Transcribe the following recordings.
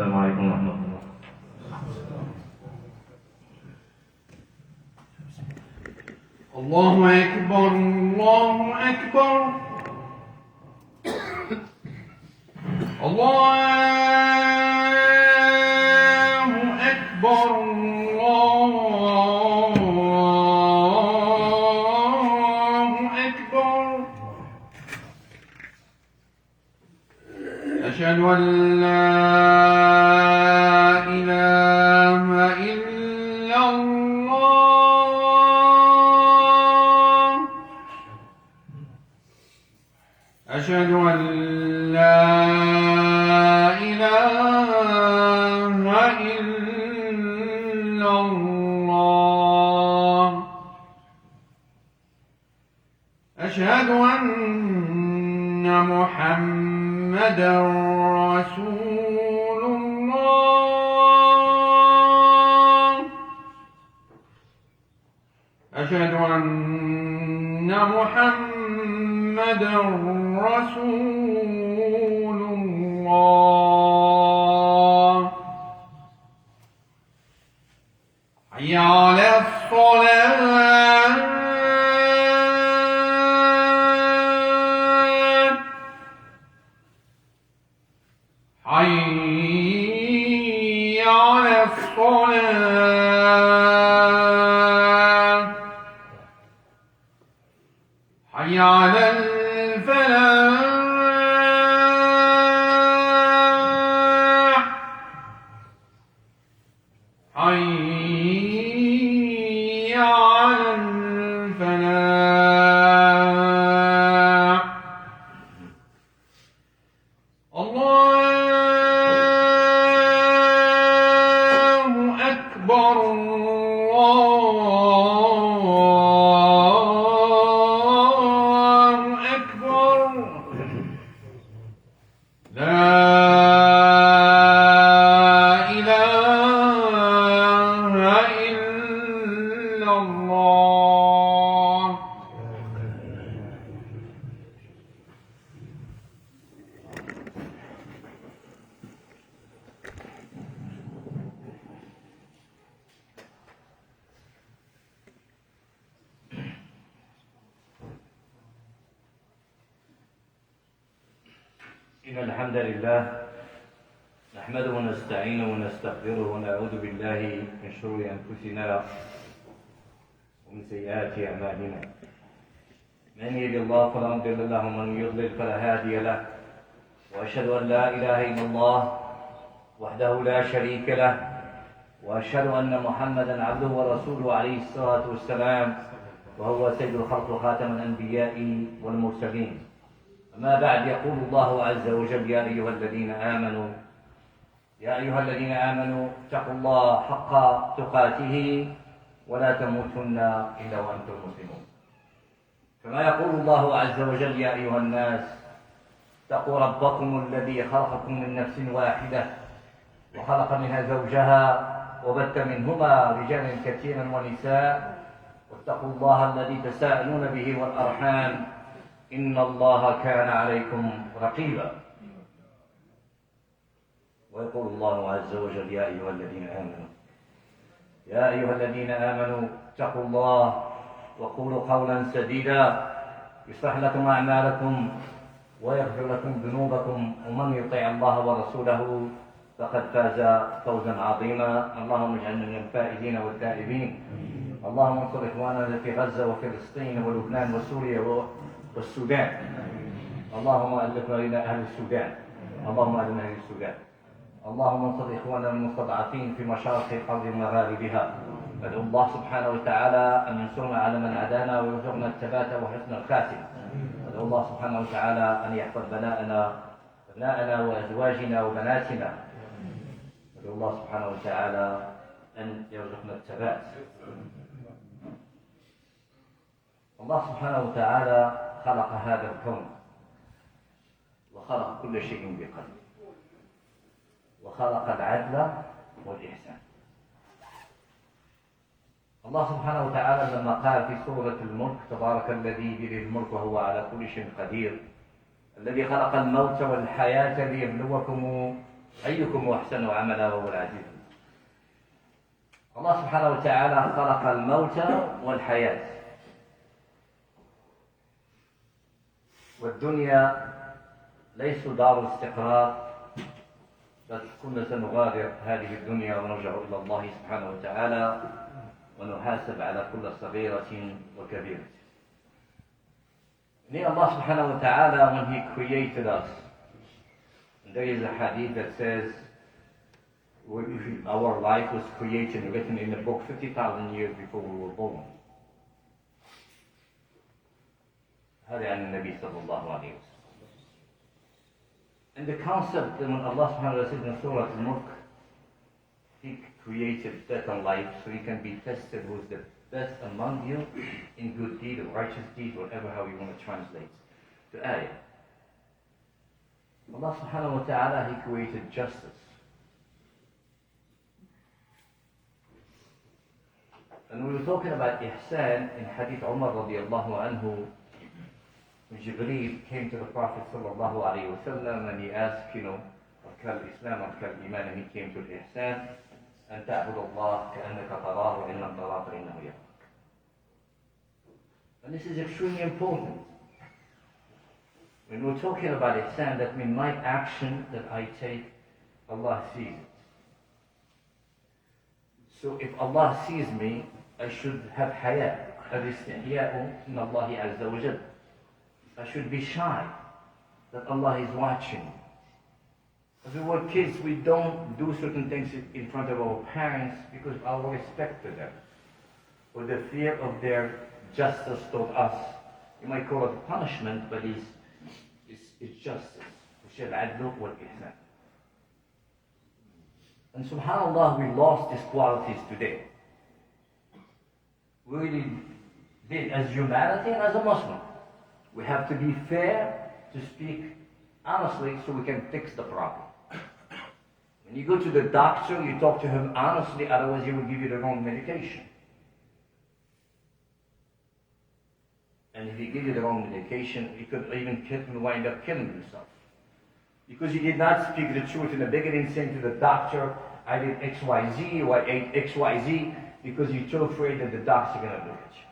السلام عليكم ورحمة الله. الله أكبر الله أكبر الله أكبر الله أكبر. أشهد أن لا إله إلا الله. أشهد أن لا إله إلا الله. أشهد أن محمدًا رسول الله. أشهد أن محمدًا رسول الله. حي على الصلاة. حي على الصلاة. حي على الفلاح. حي على الفلاح. الله أكبر الله أكبر. لا إله إلا الله. إن الحمد لله نحمده ونستعينه ونستغفره ونعوذ بالله من شرور أنفسنا ومن سيئات أعمالنا. من يهد الله فلا مضل له ومن يضلل فلا هادي له. وأشهد أن لا إله إلا الله وحده لا شريك له. وأشهد أن محمدا عبده ورسوله عليه الصلاة والسلام، وهو سيد الخلق وخاتم الأنبياء والمرسلين. أما بعد، يقول الله عز وجل: يا أيها الذين آمنوا اتقوا الله حق تقاته ولا تموتن إلا وأنتم مسلمون. كما يقول الله عز وجل: يا أيها الناس اتقوا ربكم الذي خلقكم من نفس واحدة وخلق منها زوجها وبث منهما رجالا كثيرا ونساء، واتقوا الله الذي تساءلون به والأرحام إن الله كان عليكم رقيبا. ويقول الله عز وجل: يا أيها الذين آمنوا اتقوا الله وقولوا قولا سديدا يصلح لكم أعمالكم ويغفر لكم ذنوبكم، ومن يطع الله ورسوله فقد فاز فوزا عظيما. اللهم اجعلنا من الفائزين والتائبين. اللهم انصر إخواننا في غزة وفلسطين ولبنان وسوريا والسودان. اللهم ألف بين أهل السودان. اللهم ألف أهل السودان. اللهم انصر إخواننا المستضعفين في مشارق الأرض ومغاربها. ندعو الله سبحانه وتعالى أن ينصرنا على من عادانا ويرزقنا الثبات وحسن الخاتمة. ندعو الله سبحانه وتعالى أن يحفظ أبناءنا وأزواجنا وبناتنا. ندعو الله سبحانه وتعالى أن يرزقنا الثبات. الله سبحانه وتعالى خلق هذا الكون وخلق كل شيء بقدر، وخلق العدل والإحسان. الله سبحانه وتعالى لما قال في سورة الملك: تبارك الذي بيده الملك وهو على كل شيء قدير، الذي خلق الموت والحياة ليبلوكم أيكم أحسن عملا وهو العزيز. الله سبحانه وتعالى خلق الموت والحياة، والدنيا ليس دار استقرار، بل كنا سنغادر هذه الدنيا ونرجع إلى الله سبحانه وتعالى ونحاسب على كل صغيرة وكبيرة. May Allah subhanahu wa ta'ala, when He created us, there is a hadith that says our life was created and written in the book 50,000 years before we were born. هذا عن النبي صلى الله عليه وسلم. And the concept that when Allah subhanahu wa ta'ala says in Surah Al-Mulk, He created death and life so He can be tested who is the best among you in good deed or righteous deed, whatever how you want to translate the ayah. Allah subhanahu wa ta'ala, He created justice. And we were talking about Ihsan in Hadith Umar radiallahu anhu, when Jibreel came to the Prophet sallallahu alayhi wa sallam and he asked, أركان الإسلام أركان الإيمان, and he came to Ihsan, أن تعبد الله كأنك تراه وإن لم تراه فإنه يراك. And this is extremely important. When we're talking about Ihsan, that means my action that I take, Allah sees it. So if Allah sees me, I should have haya, al-istihya'u min Allah azza wa jal. I should be shy that Allah is watching. As we were kids, we don't do certain things in front of our parents because of our respect to them, or the fear of their justice toward us. You might call it punishment, but it's justice. And subhanAllah, we lost these qualities today. We really did as humanity and as a Muslim. We have to be fair, to speak honestly so we can fix the problem. When you go to the doctor, you talk to him honestly, otherwise he will give you the wrong medication. And if he gives you the wrong medication, you could even wind up killing yourself. Because you did not speak the truth in the beginning, saying to the doctor, I did XYZ or I ate XYZ, because you're too afraid that the doctor's going to look at you.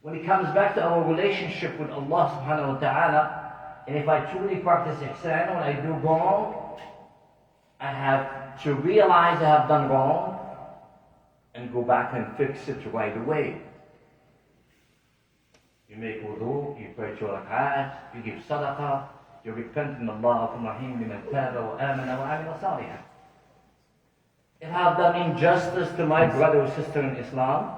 When it comes back to our relationship with Allah subhanahu wa ta'ala, and if I truly practice ihsan, when I do wrong, I have to realize I have done wrong and go back and fix it right away. You make wudu, you pray 2 rak'at, you give sadaqah, you repent in Allah Rahim liman taba wa amana wa amila salihah. If I have done injustice to my brother or sister in Islam,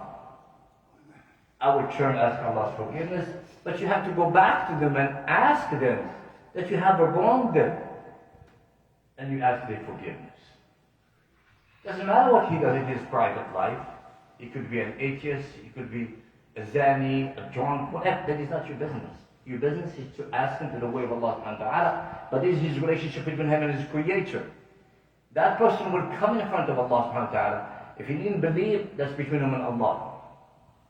I would turn and ask Allah's forgiveness, but you have to go back to them and ask them that you have wronged them, and you ask their forgiveness. Doesn't matter what he does in his private life. He could be an atheist, he could be a zani, a drunk, whatever. That is not your business. Your business is to ask him to the way of Allah subhanahu wa ta'ala, but this is his relationship between him and his creator. That person will come in front of Allah subhanahu wa ta'ala. If he didn't believe, that's between him and Allah.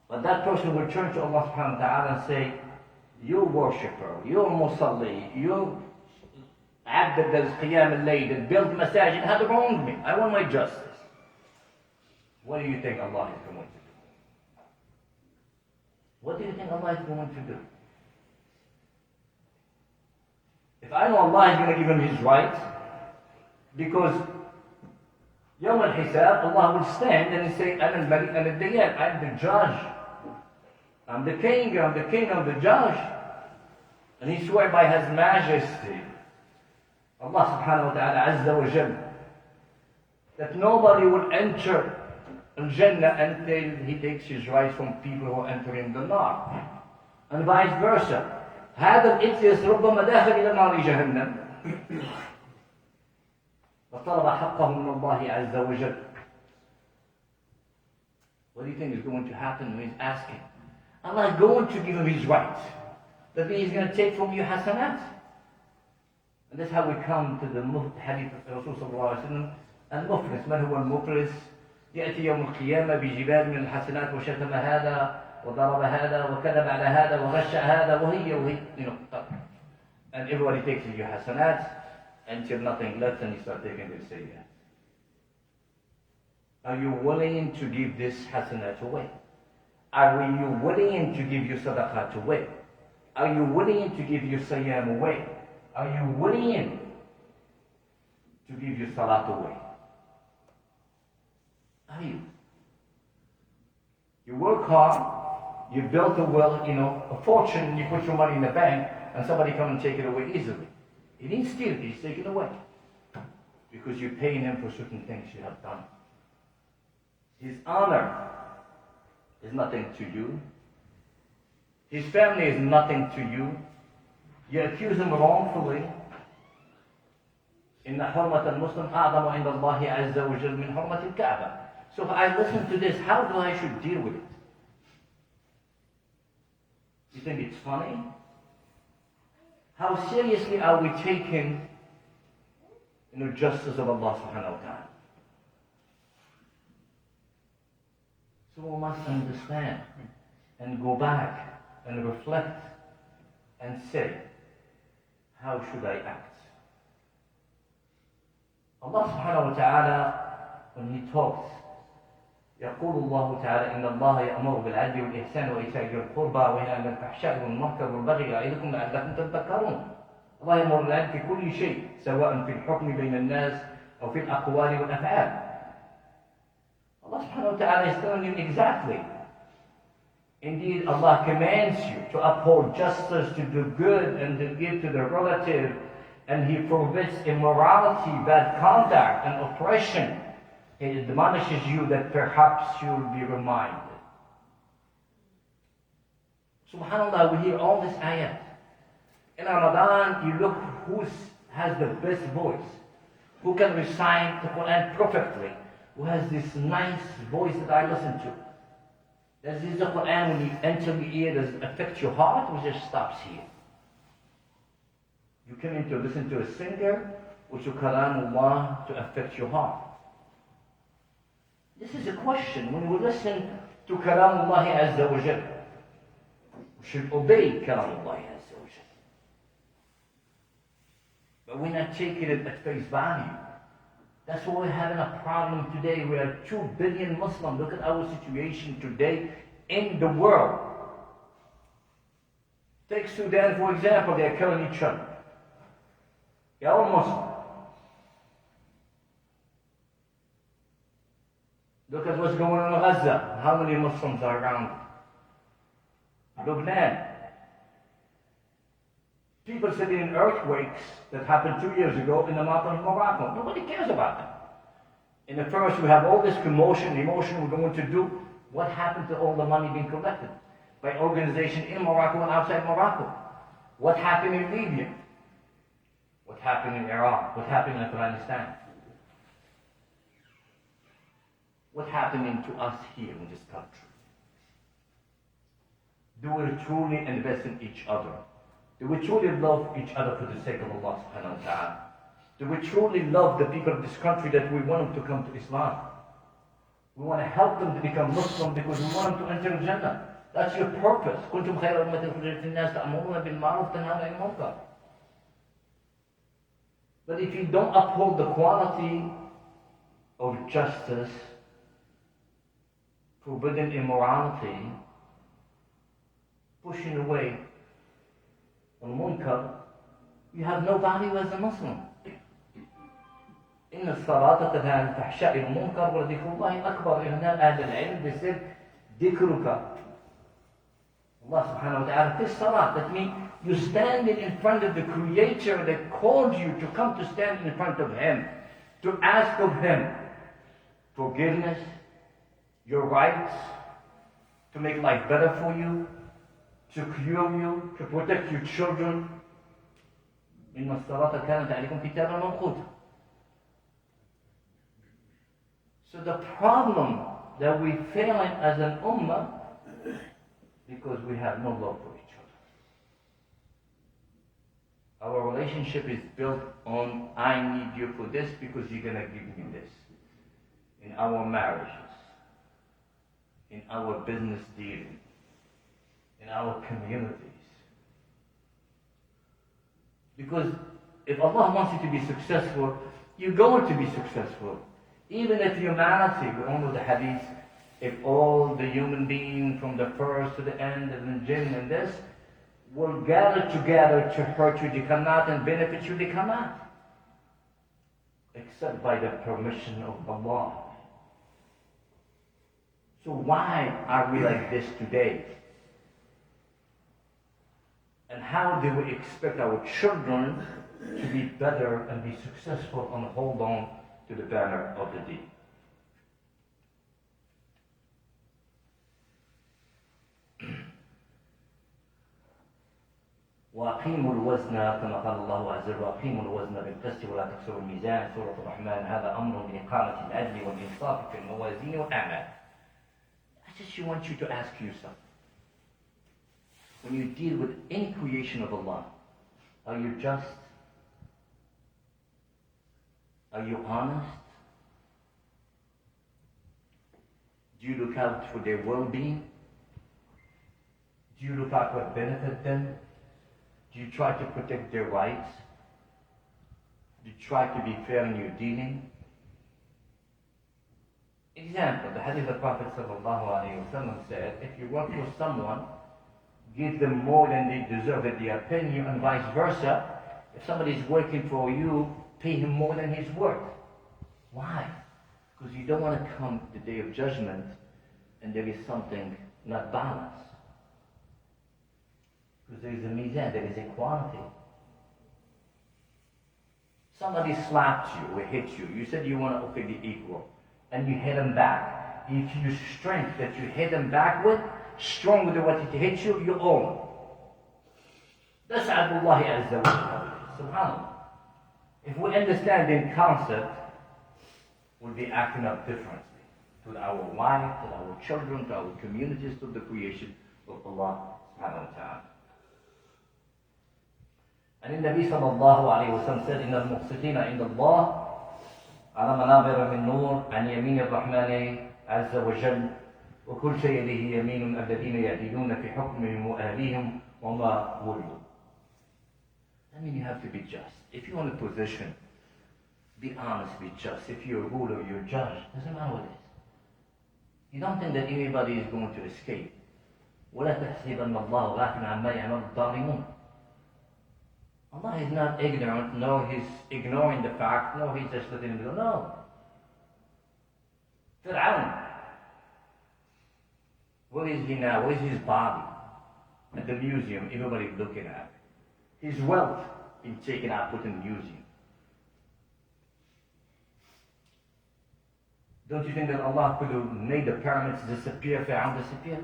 But that person will turn to Allah subhanahu wa ta'ala and say, you worshipper, you musalli, you abd that does qiyam al-layl, that built masajid, had wronged me. I want my justice. What do you think Allah is going to do? What do you think Allah is going to do? If I know Allah is going to give him his rights, because Yawm al-Hisab, Allah will stand and say, I'm the judge. I'm the king, I'm the judge. And he swore by his majesty, Allah subhanahu wa ta'ala azza wa jalla, that nobody will enter al-Jannah until he takes his rights from people who are entering the nar. And vice versa. هذا الإثيس ربما داخل إلى نار جهنم وطلب حقه من الله عز وجل. What do you think is going to happen when he's asking? Allah is going to give him his rights. That means he's going to take from you hasanat. And that's how we come to the hadith of Rasul sallallahu alayhi wa sallam. المفلس. من هو المفلس؟ يأتي يوم القيامة بجبال من الحسنات وشتم هذا وضرب هذا وكذب على هذا وغش هذا وهي. And everybody takes your hasanat, until nothing left and you start taking this sayyah. Are you willing to give this hasanat away? Are you willing to give your sadaqat away? Are you willing to give your siyam away? Are you willing to give your salat away? Are you? You work hard, you built a fortune, you put your money in the bank, and somebody come and take it away easily. He didn't steal it, he's taken away. Because you're paying him for certain things you have done. His honor is nothing to you. His family is nothing to you. You accuse him wrongfully. إن حرمة المسلم أعظم عند الله عز وجل من حرمة الكعبة. So if I listen to this, how do I should deal with it? You think it's funny? How seriously are we taking justice of Allah subhanahu wa ta'ala? So we must understand and go back and reflect and say, how should I act? Allah subhanahu wa ta'ala, when He talks, يقول الله تعالى إن الله يأمر بالعدل والإحسان وإيتاء ذي القربى وينهى عن الفحشاء والمنكر والبغي يعظكم لعلكم تذكرون. الله يأمر بالعدل في كل شيء سواء في الحكم بين الناس أو في الأقوال والأفعال. Allah subhanahu wa ta'ala is telling you exactly. Indeed, Allah commands you to uphold justice, to do good, and to give to the relative, and He forbids immorality, bad conduct, and oppression. He admonishes you that perhaps you will be reminded. SubhanAllah, we hear all this ayat. In Ramadan, you look who has the best voice, who can recite the Quran perfectly, who has this nice voice that I listen to. Does this the Quran, when you enter the ear, does it affect your heart, or just stops here? You come in to listen to a singer, or to Kalamullah to affect your heart? This is a question. When we listen to Kalamullah Azza wa Jal, we should obey Kalamullah Azza wa Jal. But we're not taking it at face value. That's why we're having a problem today. We are 2 billion Muslims. Look at our situation today in the world. Take Sudan, for example. They are killing each other. They're all Muslim. Look at what's going on in Gaza. How many Muslims are around? Lebanon. People said in earthquakes that happened 2 years ago in the mountain of Morocco. Nobody cares about them. In the first, we have all this commotion, emotion we're going to do. What happened to all the money being collected by organization in Morocco and outside Morocco? What happened in Libya? What happened in Iraq? What happened in Afghanistan? What happening to us here in this country? Do we truly invest in each other? Do we truly love each other for the sake of Allah subhanahu wa ta'ala? Do we truly love the people of this country that we want them to come to Islam? We want to help them to become Muslim because we want them to enter Jannah. That's your purpose. كنتم خير أمة أخرجت للناس تأمرون بالمعروف وتنهون عن المنكر. But if you don't uphold the quality of justice, forbidding immorality, pushing away al-munkar, you have no value as a Muslim. إن الصلاة تنهى عن الفحشاء والمنكر ولذكر الله أكبر. هنا أهل العلم they said ذكرك. Allah subhanahu wa ta'ala, this salah, that means you standing in front of the Creator that called you to come to stand in front of Him, to ask of Him forgiveness, your rights, to make life better for you, to cure you, to protect your children. إن الصلاة كانت عليكم كتابا موقوتا. So the problem that we failing as an ummah because we have no love for each other. Our relationship is built on I need you for this because you're going to give me this. In our marriages, in our business dealing, in our communities. Because If Allah wants you to be successful, you're going to be successful. Even if humanity, we all know the hadith, if all the human beings from the first to the end and the jinn and this will gather together to hurt you, they cannot, and benefit you, they cannot. Except by the permission of Allah. So why are we like this today? And how do we expect our children to be better and be successful and hold on to the banner of the deen? وأقيموا الوزن كما قال الله عز وجل وأقيموا الوزن بالقسط ولا تكسروا الميزان سورة الرحمن هذا أمر بإقامة العدل والإنصاف في الموازين والأعمال. I just want you to ask yourself, when you deal with any creation of Allah, are you just? Are you honest? Do you look out for their well-being? Do you look out what benefits them? Do you try to protect their rights? Do you try to be fair in your dealing? Example, the Hadith of the Prophet ﷺ said, if you work for someone, give them more than they deserve that they are paying you, and vice versa. If somebody is working for you, pay him more than he's worth. Why? Because you don't want to come the day of judgment and there is something not balanced. Because there is a mizan, there is equality. Somebody slapped you or hit you. You said you want to be equal. And you hit him back. If your strength that you hit him back with, stronger than what he hit you, you own. That's Abdullah Azza wa Jalla. Subhanallah. If we understand in concept, we'll be acting up differently to our wife, to our children, to our communities, to the creation of Allah subhanahu wa ta'ala. And in Nabi sallallahu alayhi wa sallam said, إِنَّ الْمُقْسِطِينَ عِنْدَ اللَّهِ على منابر من نور عن يمين الرحمن عز وجل وكل شيء له يمين الذين يعدلون في حكمهم وأهليهم وما ولوا. I mean, you have to be just. If you want a position, be honest, be just. If you're a ruler, you're a judge, doesn't matter what it is. You don't think that anybody is going to escape. ولا تحسبن الله غافلا عما يعمل الظالمون. Allah is not ignorant, no, He's ignoring the fact, no, He's just letting him go. No. Fir'aun. Where is he now? Where is his body? At the museum, everybody's looking at it. His wealth being taken out, put in the museum. Don't you think that Allah could have made the pyramids disappear, Fir'aun disappear?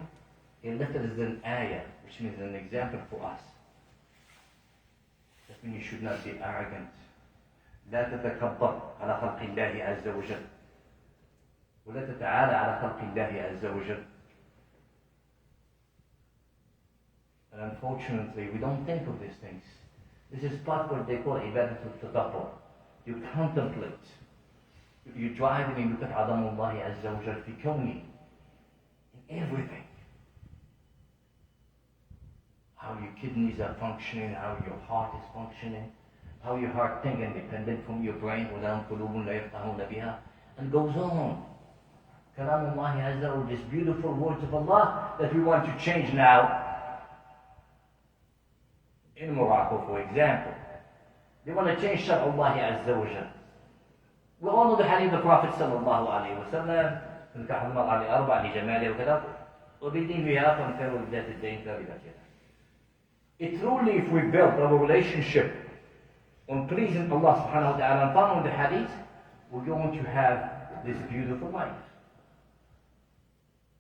He left it as an ayah, which means an example for us. That means you should not be arrogant. لا تتكبر على خلق الله عز وجل ولا تتعالى على خلق الله عز وجل. And unfortunately, we don't think of these things. This is part of what they call ibadat al-tadabbur. You contemplate. You drive and you look at عظم الله عز وجل في كونه, in everything. How your kidneys are functioning, how your heart is functioning, how your heart thinks independent from your brain, وَلَهُمْ قُلُوبٌ لَا يَفْقَهُونَ بِهَا, and goes on. كلام الله عز وجل, these beautiful words of Allah that we want to change now. In Morocco, for example, they want to change Shar Allah Azza wa Jal. We all know the hadith of the Prophet sallallahu alayhi wa sallam, تنكح المرأة لأربع لجمالها وكذا وبدين فيها فانفروا لذات الدين كذا. It's truly, if we build our relationship on pleasing Allah subhanahu wa ta'ala and following the hadith, we're going to have this beautiful life.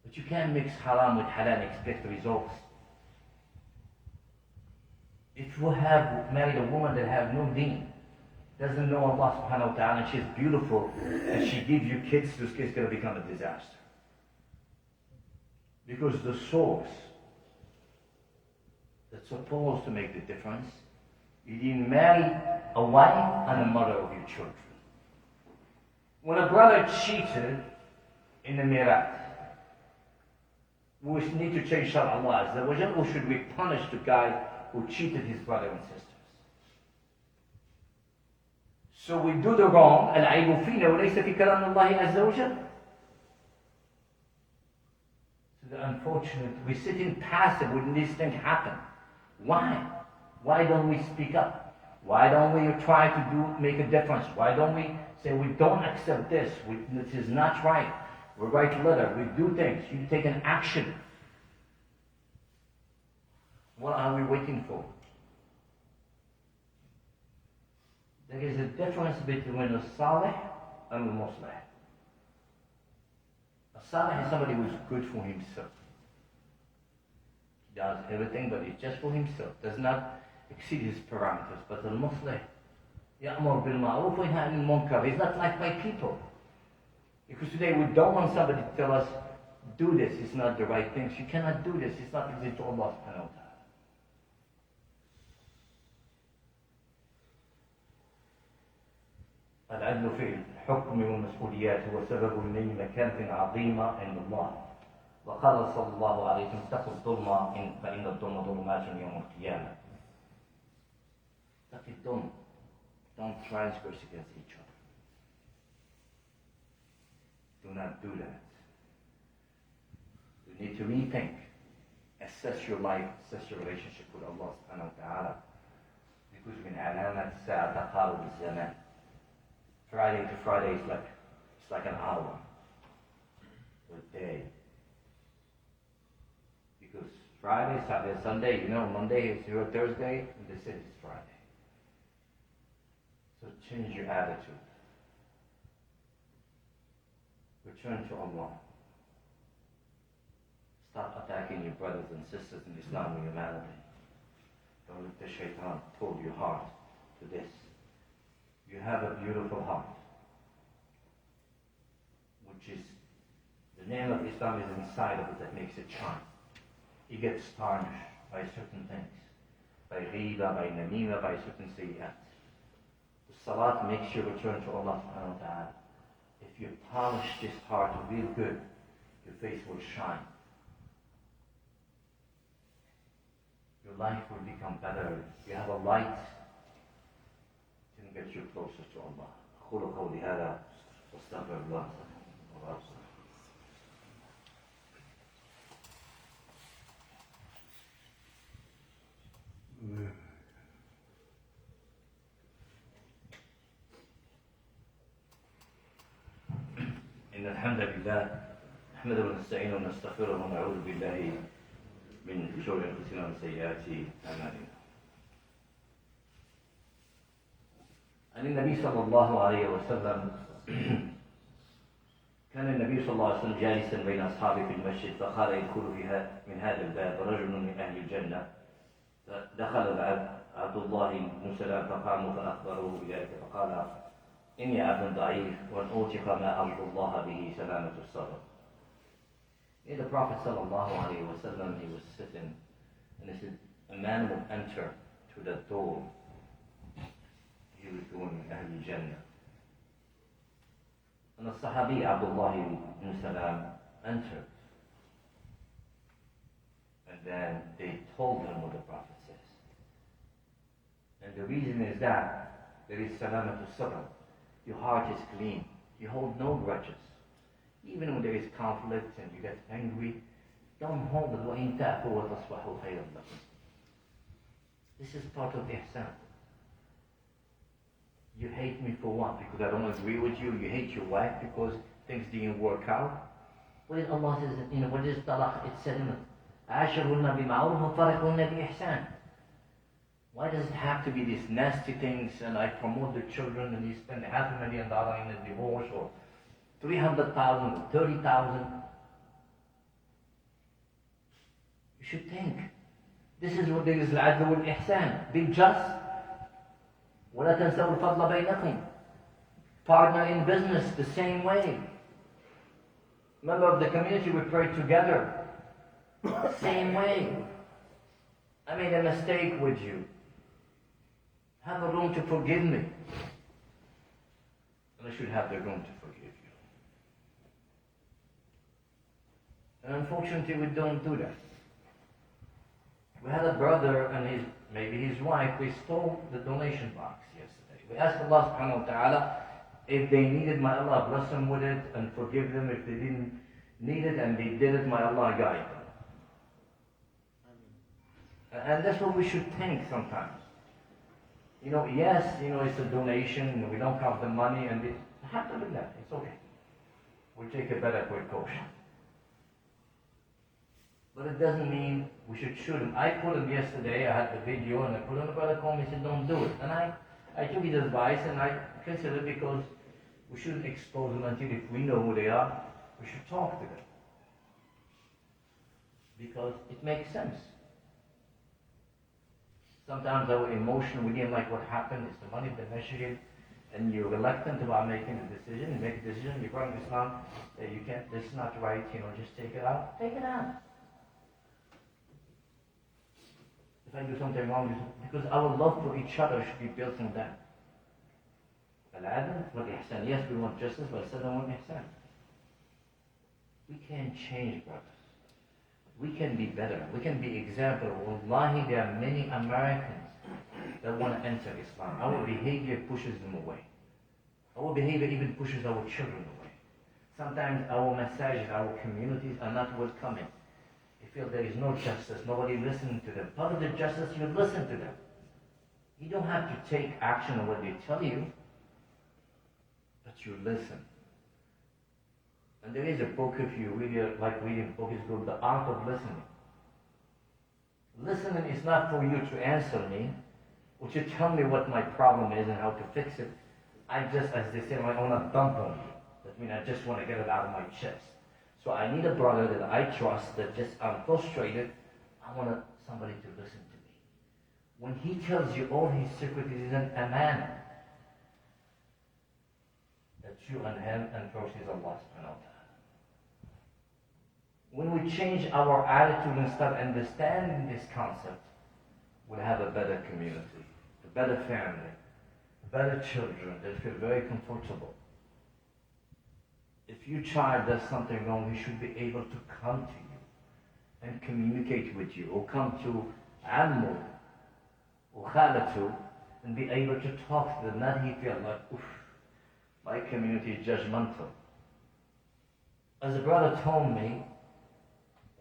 But you can't mix haram with halal and expect results. If you have married a woman that has no deen, doesn't know Allah subhanahu wa ta'ala, and she's beautiful, and she gives you kids, those kids are going to become a disaster. Because the source that's supposed to make the difference, you didn't marry a wife and a mother of your children. When a brother cheated in the mirat, we need to change Shar Allah Azza wa Jal, or should we punish the guy who cheated his brother and sisters? So we do the wrong, العيب فينا وليس في كلام الله عز وجل. So the unfortunate, we're sitting passive when these things happen. Why? Why don't we speak up? Why don't we try to make a difference? Why don't we say we don't accept this? This is not right. We write a letter, we do things, you take an action. What are we waiting for? There is a difference between a salih and a muslih. A salih is somebody who is good for himself. He does everything, but it's just for himself. Does not exceed his parameters. But a muslih, يأمر بالمعروف وينهى عن المنكر. He's not liked by people. Because today we don't want somebody to tell us, do this, it's not the right thing. You cannot do this, it's not easy to Allah subhanahu wa ta'ala. العدل في الحكم والمسؤوليات هو سبب من مكانة عظيمة عند الله. وقال صلى الله عليه وسلم اتقوا الظلم فإن الظلم ظلمات يوم القيامة. اتق الظلم. Don't transgress against each other. Do not do that. You need to rethink. Assess your life, assess your relationship with Allah subhanahu wa ta'ala. Because من علامات الساعة تقارب الزمان. Friday to Friday is like an hour or a day. Because Friday, Saturday, Sunday, Monday is your Thursday, and they say it's Friday. So change your attitude. Return to Allah. Stop attacking your brothers and sisters in Islam and humanity. Don't let the shaitan pull your heart to this. You have a beautiful heart, which is the name of Islam is inside of it that makes it shine. It gets tarnished by certain things, by ghiba, by namima, by certain sayyat. The salat makes you return to Allah subhanahu wa ta'ala. If you polish this heart real good, your face will shine. Your life will become better. You have a light. Get you closer to Allah. أقول قولي هذا واستغفر الله. إن الحمد لله نحمده ونستعينه ونستغفره ونعوذ بالله من شرور أنفسنا ومن سيئات أعمالنا. عن النبي صلى الله عليه وسلم كان النبي صلى الله عليه وسلم جالسا بين أصحابه في المسجد فقال يدخل من هذا الباب رجل من أهل الجنة فدخل العبد عبد الله بن سلام فقاموا فأخبروه بذلك فقال إني عبد ضعيف وأن أوثق ما أرجو الله به سلامة الصدر. The Prophet صلى الله عليه وسلم, he was sitting and he said, a man would enter to the door. He was going Ahl Jannah. And the Sahabi Abdullah ibn Salam entered. And then they told him what the Prophet says. And the reason is that there is salamatul sadr. Your heart is clean. You hold no grudges. Even when there is conflict and you get angry, don't hold it. وَإِن تَعْفُوا وَتَصْفَحُوا خَيْرًا لَكُمْ. This is part of Ihsan. You hate me for what? Because I don't agree with you. You hate your wife because things didn't work out. What did Allah says? What is talaq? It said in it, عَاشِرْهُنَّ بِمَعْرُوفٍ وَفَرِقْهُنَّ بِإِحْسَانٍ. Why does it have to be these nasty things and I promote the children and you spend $500,000 in a divorce or 300,000 or 30,000? You should think. This is what there is al-'adl wal-ihsan. Be just. وَلَا تَنْسَوْا الْفَضْلَ بَيْنَكُمْ. Partner in business the same way. Member of the community, we pray together. Same way. I made a mistake with you. Have a room to forgive me. And I should have the room to forgive you. And unfortunately, we don't do that. We had a brother and maybe his wife, they stole the donation box yesterday. We ask Allah subhanahu wa ta'ala, if they needed, may Allah bless them with it and forgive them. If they didn't need it and they did it, may Allah guide them. And that's what we should think sometimes. Yes, it's a donation, we don't count the money, and alhamdulillah, it's okay. We'll take a better precaution. But it doesn't mean we should shoot him. I put him yesterday, I had the video, and I put him, the brother called me and said, don't do it. And I took his advice, and I considered, because we shouldn't expose them until if we know who they are, we should talk to them. Because it makes sense. Sometimes our emotion, we didn't like what happened, it's the money of the masjid, and you're reluctant about making a decision. You make a decision, you bring Islam, you can't, this is not right, just take it out. Take it out. If I do something wrong, because our love for each other should be built on that. Al-adl wal-ihsan. Yes, we want justice, but sadam wal-ihsan. We can change, brothers. We can be better. We can be example. Wallahi, there are many Americans that want to enter Islam. Our behavior pushes them away. Our behavior even pushes our children away. Sometimes our messages, our communities are not welcoming. They feel there is no justice, nobody listening to them. Part of the justice, you listen to them. You don't have to take action on what they tell you, but you listen. And there is a book, if you really like reading a book, it's called The Art of Listening. Listening is not for you to answer me, or to tell me what my problem is and how to fix it. I just, as they say, I want to dump on you. That means I just want to get it out of my chest. So I need a brother that I trust, that just, I'm frustrated, I want somebody to listen to me. When he tells you all his secrets, it is an aman that you and him and first is Allah subhanahu wa ta'ala. When we change our attitude and start understanding this concept, we'll have a better community, a better family, better children that feel very comfortable. If your child does something wrong, he should be able to come to you and communicate with you, or come to Ammu or Khalatu and be able to talk to them, not he feel like, oof, my community is judgmental. As a brother told me,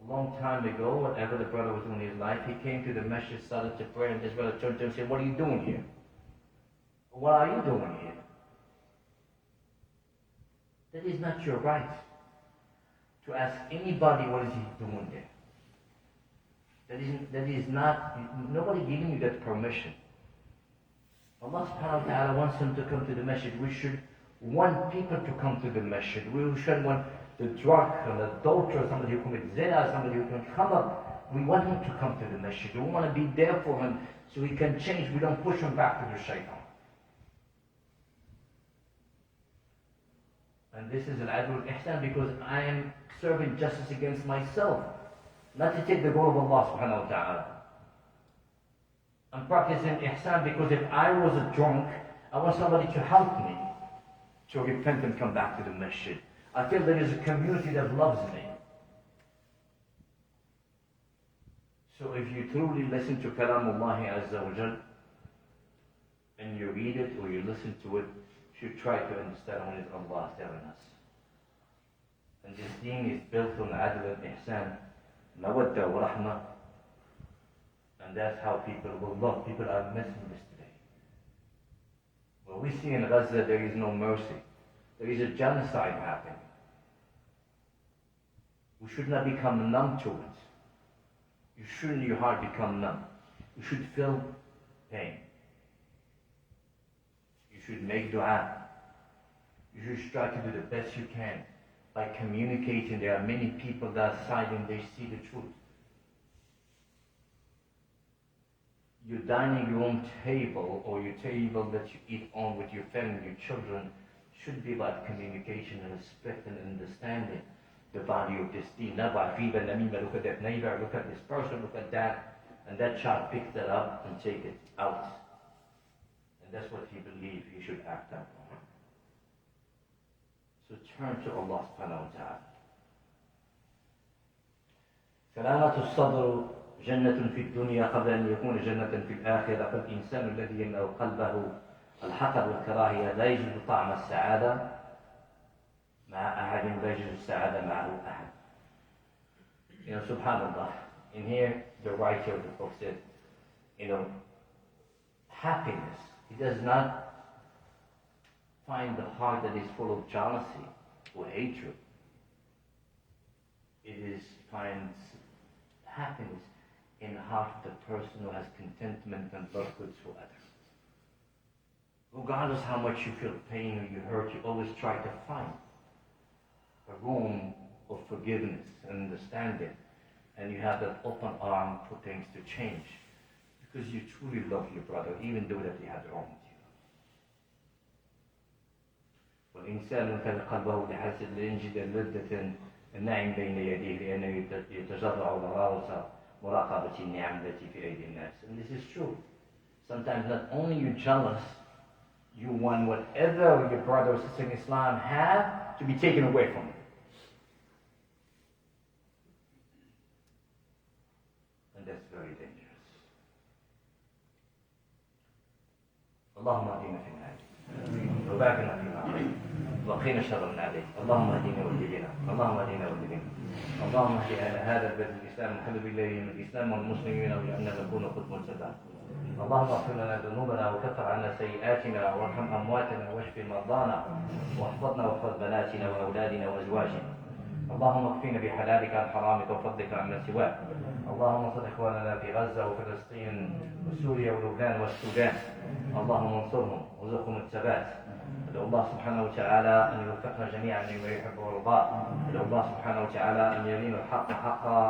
a long time ago, whatever the brother was doing in his life, he came to the masjid, started to pray, and this brother turned to him and said, what are you doing here? What are you doing here? That is not your right to ask anybody what is he doing there. That is not, nobody giving you that permission. Allah subhanahu wa ta'ala wants him to come to the masjid. We should want people to come to the masjid. We should want the drunk, an adulterer, somebody who commits zina, somebody who can come up. We want him to come to the masjid. We want to be there for him so he can change. We don't push him back to the shaitan. And this is al-adl al-ihsan, because I am serving justice against myself, not to take the role of Allah subhanahu wa ta'ala. I'm practicing ihsan because if I was a drunk, I want somebody to help me to repent and come back to the masjid. I feel there is a community that loves me. So if you truly listen to Kalamullahi Azza wa Jal, and you read it or you listen to it, you should try to understand what is Allah telling us. And this deen is built on adl and ihsan, mawadda wa rahmah. And that's how people will love. People are missing this today. Well, we see in Gaza there is no mercy. There is a genocide happening. We should not become numb to it. You shouldn't your heart become numb. You should feel pain. You should make dua. You should try to do the best you can by communicating. There are many people that are silent, they see the truth. Your dining room table or your table that you eat on with your family, your children, should be about communication and respect and understanding the value of this deen. Not by fever, look at that neighbor, look at this person, look at that, and that child picks that up and take it out. And that's what he believes he should act out on. So turn to Allah subhanahu wa ta'ala. سلامة الصدر جنة في الدنيا قبل أن يكون جنة في الآخرة، فالإنسان الذي يملأ قلبه الحقد والكراهية لا يجد طعم السعادة مع أحد لا يجد السعادة معه أحد. Subhanallah, in here the writer of the book said, happiness, he does not find the heart that is full of jealousy or hatred. Finds happiness in the heart of the person who has contentment and love goods for others. Regardless how much you feel pain or you hurt, you always try to find a room of forgiveness and understanding, and you have that open arm for things to change because you truly love your brother even though that he has wronged you. والإنسان يمتلئ قلبه بحسد لينجد لذة النعم بين يديه لأنه يتجرع لغاوة مراقبة النعم التي في أيدي الناس. And this is true. Sometimes not only you jealous, you want whatever your brother or sister in Islam have to be taken away from you. And that's very dangerous. اللهم اهدنا فيمن هديت وبارك لنا فيما أعطيت وقنا شر من عليك. اللهم اهدنا واهدنا، اللهم اهدنا واهدنا، اللهم اهد اهل هذا البلد الاسلام وحبب اليهم الاسلام والمسلمين واجعلنا نكون قدوة سداد. اللهم اغفر لنا ذنوبنا وكفر عنا سيئاتنا وارحم امواتنا واشف مرضانا واحفظنا واحفظ بناتنا واولادنا وازواجنا. اللهم اكفنا بحلالك عن حرامك وفضلك عمن سواك. اللهم انصر اخواننا في غزه وفلسطين وسوريا ولبنان والسودان. اللهم انصرهم وارزقهم الثبات. ادعو الله سبحانه وتعالى ان يوفقنا جميعا لما يحب ويرضى. ادعو الله سبحانه وتعالى ان يرينا الحق حقا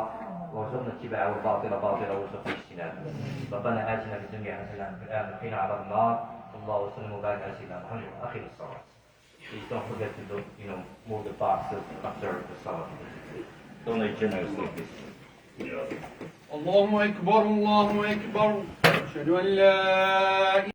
وارزقنا اتباعه والباطل باطلا وارزقنا اجتنابه. ربنا اتنا في الدنيا حسنه وفي الاخره وقنا عذاب النار. الله وسلم وبارك على سيدنا محمد واخر الصلاه. Please don't forget to do, move the boxes after the salah. Donate generously, please. الله أكبر الله أكبر أشهد أن لا